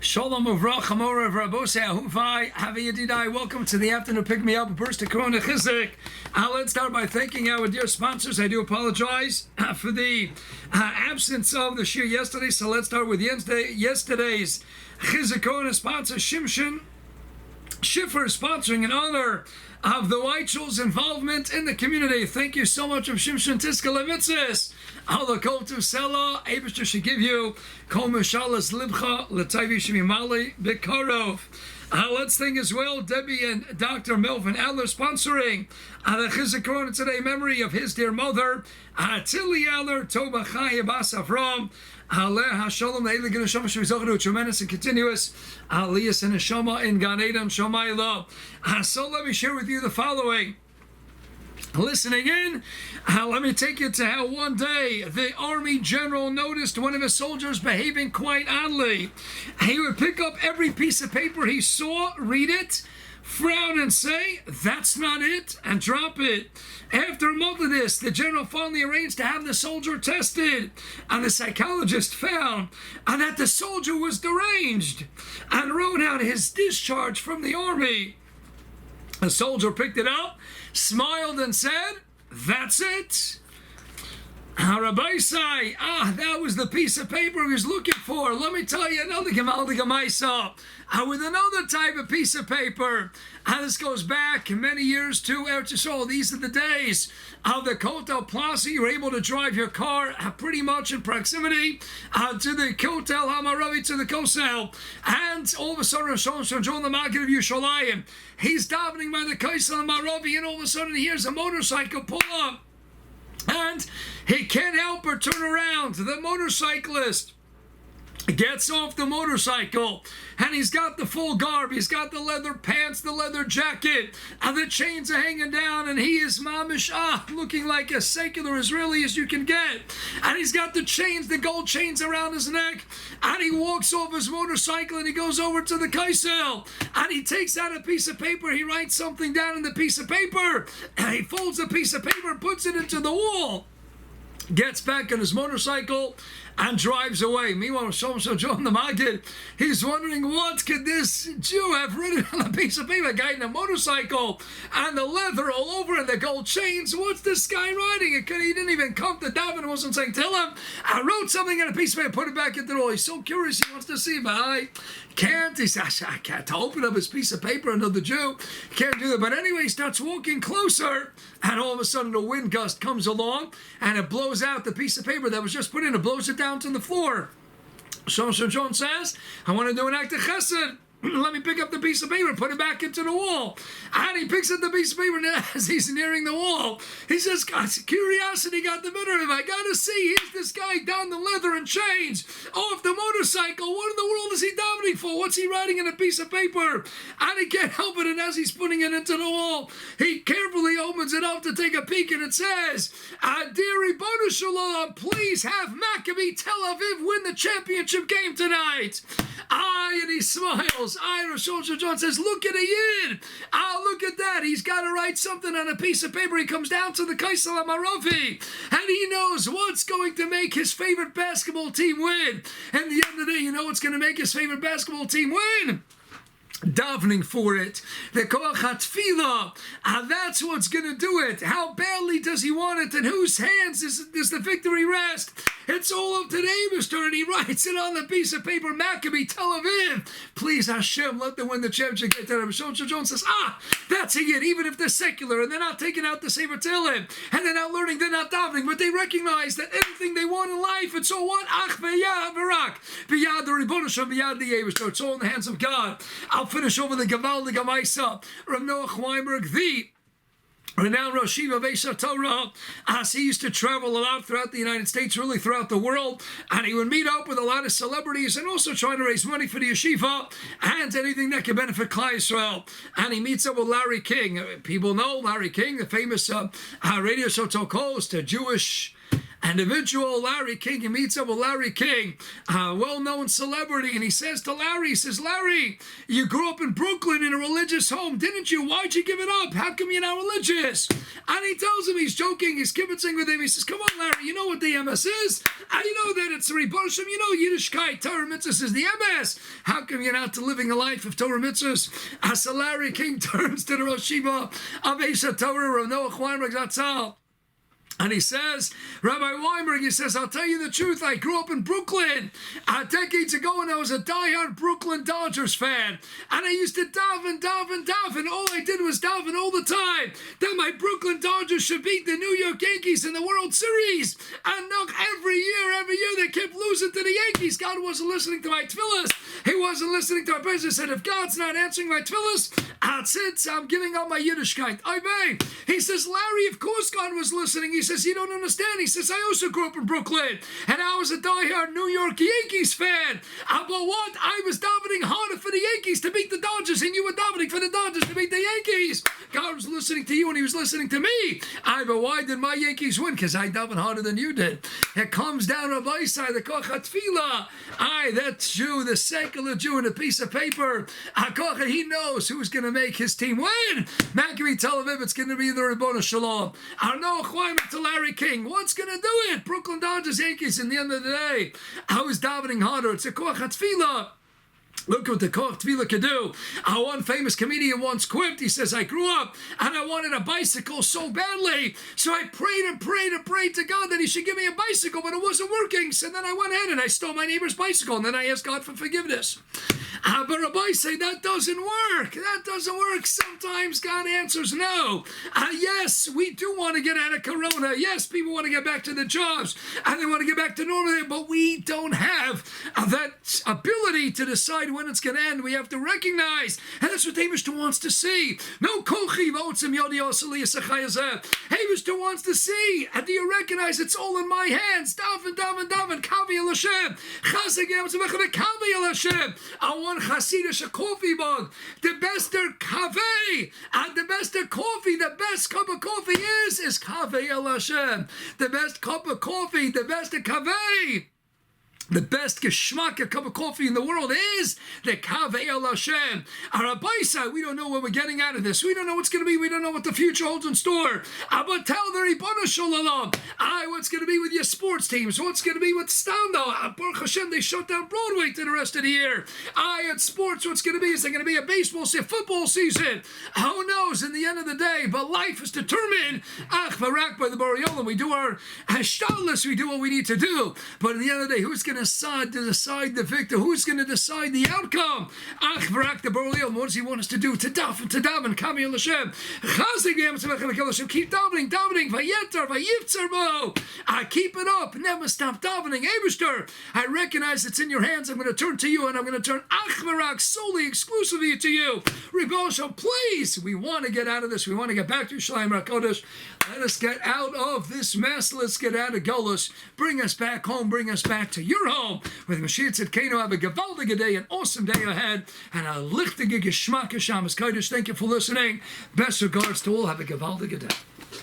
Shalom Uvracha Mora of Rabose Ahuvai Havi Yedidai. Welcome to the afternoon pick me up a burst of Corona Chizuk. Let's start by thanking our dear sponsors. I do apologize for the absence of the shir yesterday. So let's start with yesterday's Chizuk Corona sponsor Shimshon Schiffer, sponsoring in honor of the Weichel's involvement in the community. Thank you so much of Shimshon Tiska Levitzis. Allah Kol Tusela, Abishter should give you Kol Mishalas Libcha, Latayvi Shemimali, Bikarov. Let's thank as well Debbie and Dr. Melvin Adler sponsoring the Chizuk Corona today, memory of his dear mother, Tilly Adler, Toba Chaya Bas Avram. Shalom, the Eilig Neshama should result into a tremendous and continuous Aliyas and Neshama in Gan Eden Shomayla. So let me share with you the following. Listening in, let me take you to how one day the army general noticed one of his soldiers behaving quite oddly. He would pick up every piece of paper he saw, read it, frown and say, "That's not it," and drop it. After a month of this, the general finally arranged to have the soldier tested, and the psychologist found that the soldier was deranged and wrote out his discharge from the army. The soldier picked it up, smiled and said, "That's it." Rabbi say, that was the piece of paper he was looking for. Let me tell you another Gemaldi Gemaisa with another type of piece of paper. This goes back many years to Eretz Yisrael. These are the days of the Kotel Plaza. You were able to drive your car pretty much in proximity to the Kotel Hamaravi, to the Kosel. And all of a sudden, John the Maggid of Yerushalayim, he's davening by the Kosel Hamaravi, and all of a sudden he hears a motorcycle pull up. And he can't help but turn around. The motorcyclist gets off the motorcycle, and he's got the full garb. He's got the leather pants, the leather jacket, and the chains are hanging down, and he is mamish, looking like as secular Israeli as you can get. And he's got the chains, the gold chains around his neck, and he walks off his motorcycle, and he goes over to the kaisel, and he takes out a piece of paper. He writes something down in the piece of paper, and he folds the piece of paper, puts it into the wall, gets back on his motorcycle, and drives away. Meanwhile, Shom John the Maggid, he's wondering, what could this Jew have written on a piece of paper? A guy in a motorcycle, and the leather all over, and the gold chains. What's this guy writing? He didn't even come to daven. Wasn't saying, "Tell him I wrote something on a piece of paper, put it back into the wall." He's so curious, he wants to see, but I can't. He says, "I can't open up his piece of paper." Another Jew can't do that. But anyway, he starts walking closer, and all of a sudden a wind gust comes along, and it blows out the piece of paper that was just put in. It blows it down to the floor. So John says, "I want to do an act of chesed. Let me pick up the piece of paper, put it back into the wall." And he picks up the piece of paper, and as he's nearing the wall, he says, curiosity got the better of him. "I gotta see, here's this guy down the leather and chains, off the motorcycle. What in the world is he davening for? What's he writing in a piece of paper?" And he can't help it, and as he's putting it into the wall, he carefully opens it up to take a peek, and it says, "Dear Ribono Shalom, please have Maccabi Tel Aviv win the championship game tonight." And he smiles. Rosh John says, "Look at a yid. Look at that. He's got to write something on a piece of paper." He comes down to the Kaisel Amaravi, and he knows what's going to make his favorite basketball team win. And at the end of the day, you know what's going to make his favorite basketball team win? Davening for it. The koach hatfilah. That's what's going to do it. How badly does he want it? In whose hands does the victory rest? It's all up to the Eibishter, and he writes it on the piece of paper. Maccabi Tel Aviv. Please Hashem, let them win the championship. Get that. John says, that's it. Even if they're secular and they're not taking out the Sefer Tehillim and they're not learning, they're not davening, but they recognize that anything they want in life, it's all what? Ach v'yad v'rak. V'yad the Ribono Shalom, v'yad the Eibishter. It's all in the hands of God. I'll finish over the Gavaldi Gemaisa. Rav Noach Weinberg, the renowned Rosh Yeshiva of Esha Torah, as he used to travel a lot throughout the United States, really throughout the world, and he would meet up with a lot of celebrities and also try to raise money for the yeshiva and anything that could benefit Klal Yisrael. And he meets up with Larry King. People know Larry King, the famous radio show talk host, a Jewish individual, Larry King. He meets up with Larry King, a well-known celebrity, and he says to Larry, he says, Larry, you grew up in Brooklyn in a religious home, didn't you? Why'd you give it up? How come you're not religious? And he tells him, he's joking, he's kibitzing with him. He says, come on, Larry, you know what the MS is? You know that it's Riboshim, you know Yiddishkeit, Torah mitzvahs is the MS. How come you're not living a life of Torah mitzvahs? So Larry King turns to the Rosh Yeshiva of Esha Torah, Rav Noach Weinberg Zatzal. And he says, Rabbi Weinberg, he says, I'll tell you the truth. I grew up in Brooklyn decades ago, and I was a diehard Brooklyn Dodgers fan. And I used to daven. All I did was daven all the time that my Brooklyn Dodgers should beat the New York Yankees in the World Series. And look, every year, they kept losing to the Yankees. God wasn't listening to my tefillahs. He wasn't listening to our business. And if God's not answering my tefillahs, that's it. I'm giving up my Yiddishkeit. He says, Larry, of course God was listening. He says, you don't understand. He says, I also grew up in Brooklyn, and I was a diehard New York Yankees fan. But what? I was davening harder for the Yankees to beat the Dodgers, and you were davening for the Dodgers to beat the Yankees. God was listening to you, and he was listening to me. But why did my Yankees win? Because I davened harder than you did. It comes down to Rabbi, the Kochat Tefillah. That Jew, the secular Jew in a piece of paper, he knows who's going to make his team win. Maccabi Tel Aviv, it's going to be the Ribbon Shalom. Noach Weinberg to Larry King. What's going to do it? Brooklyn Dodgers, Yankees. In the end of the day, I was davening harder. It's a Kochat Tefillah. Look what the Koch Tefillah could do. One famous comedian once quipped, he says, I grew up and I wanted a bicycle so badly. So I prayed to God that he should give me a bicycle, but it wasn't working. So then I went ahead and I stole my neighbor's bicycle, and then I asked God for forgiveness. But Rabbi say that doesn't work. That doesn't work. Sometimes God answers no. Yes, we do want to get out of Corona. Yes, people want to get back to their jobs and they want to get back to normal, but we don't have that ability to decide when it's going to end. We have to recognize, and that's what Abishter wants to see. No kochi v'otzim yodi oseli yisachayazeh. Abishter wants to see, and do you recognize it's all in my hands? Daven, kavi el Hashem. Chazak yamtzavech kavi el Hashem. I want chasidish a coffee mug. The best kaveh, and the best coffee, the best cup of coffee is kaveh el Hashem. The best cup of coffee, the best kaveh. The best geschmack a cup of coffee in the world is the Kaveh El Hashem. Rabbi said, we don't know what we're getting out of this. We don't know what's going to be. We don't know what the future holds in store. But tell the Ribbon Shalom, what's going to be with your sports teams? What's going to be with Stando? Baruch Hashem, they shut down Broadway to the rest of the year. At sports, what's going to be? Is there going to be a baseball season, football season? Who knows in the end of the day? But life is determined, Barak by the Boreolim. We do our hashtalis, we do what we need to do. But in the end of the day, who's going to decide the victor? Who's going to decide the outcome? Barak the Boreolim. What does he want us to do? To daven, Kami El Hashem. Keep davening, Vayetar, Vayivtzar Bo. Keep it up. Never stop davening. Abishter, I recognize it's in your hands. I'm going to turn to you, and I'm going to turn Barak solely, exclusively to you. Rebosha, please, we want to get out of this. We want to get back to Yerushalayim HaKodesh. Let us get out of this mess. Let's get out of Golus. Bring us back home. Bring us back to your home. With Mashiach Tzidkenu, have a gewaldige day, an awesome day ahead, and a lichtige Geschmack Shamas Kodesh. Thank you for listening. Best regards to all. Have a gewaldige day.